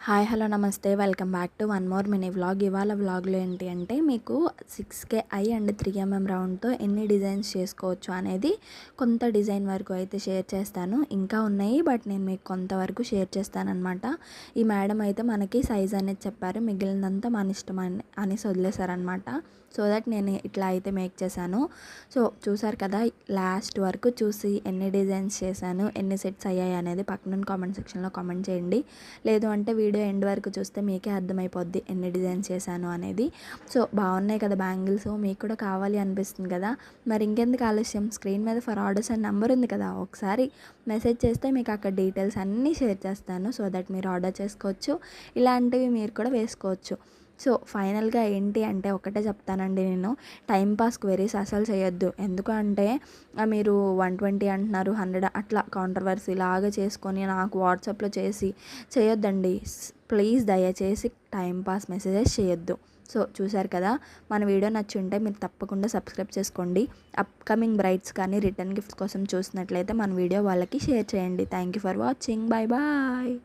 Hi hello నమస్తే welcome back to one more mini vlog. ఇవాళ వ్లాగ్లో ఏంటి అంటే మీకు 6K ఐ అండ్ 3mm రౌండ్తో ఎన్ని డిజైన్స్ చేసుకోవచ్చు అనేది కొంత డిజైన్ వరకు అయితే షేర్ చేస్తాను. ఇంకా ఉన్నాయి బట్ నేను మీకు కొంతవరకు షేర్ చేస్తానన్నమాట. ఈ మేడం అయితే మనకి సైజ్ అనేది చెప్పారు, మిగిలినంతా మన ఇష్టం అనేసి వదిలేశారనమాట. సో దట్ నేను ఇట్లా అయితే మేక్ చేశాను. సో చూసారు కదా, లాస్ట్ వరకు చూసి ఎన్ని డిజైన్స్ చేశాను, ఎన్ని సెట్స్ అయ్యాయి అనేది పక్కన కామెంట్ సెక్షన్లో కామెంట్ చేయండి. లేదు అంటే వీడియో ఎండ్ వరకు చూస్తే మీకే అర్థమైపోద్ది ఎన్ని డిజైన్స్ చేశాను అనేది. సో బాగున్నాయి కదా బ్యాంగిల్స్, మీకు కూడా కావాలి అనిపిస్తుంది కదా. మరి ఇంకెందుకు ఆలస్యం, స్క్రీన్ మీద ఫర్ ఆర్డర్స్ అని నెంబర్ ఉంది కదా, ఒకసారి మెసేజ్ చేస్తే మీకు అక్కడ డీటెయిల్స్ అన్నీ షేర్ చేస్తాను. సో దట్ మీరు ఆర్డర్ చేసుకోవచ్చు, ఇలాంటివి మీరు కూడా వేసుకోవచ్చు. సో ఫైనల్గా ఏంటి అంటే ఒకటే చెప్తానండి, నేను టైంపాస్ క్వెరీస్ అసలు చేయొద్దు. ఎందుకు అంటే మీరు 120 అంటున్నారు, 100 అట్లా కాంట్రవర్సీ లాగా చేసుకొని నాకు వాట్సాప్లో చేసి చేయొద్దండి ప్లీజ్. దయచేసి టైంపాస్ మెసేజెస్ చేయొద్దు. సో చూసారు కదా, మన వీడియో నచ్చి ఉంటే మీరు తప్పకుండా సబ్స్క్రైబ్ చేసుకోండి. అప్కమింగ్ బ్రైడ్స్ కానీ రిటర్న్ గిఫ్ట్స్ కోసం చూసినట్లయితే మన వీడియో వాళ్ళకి షేర్ చేయండి. Thank you for watching. Bye bye.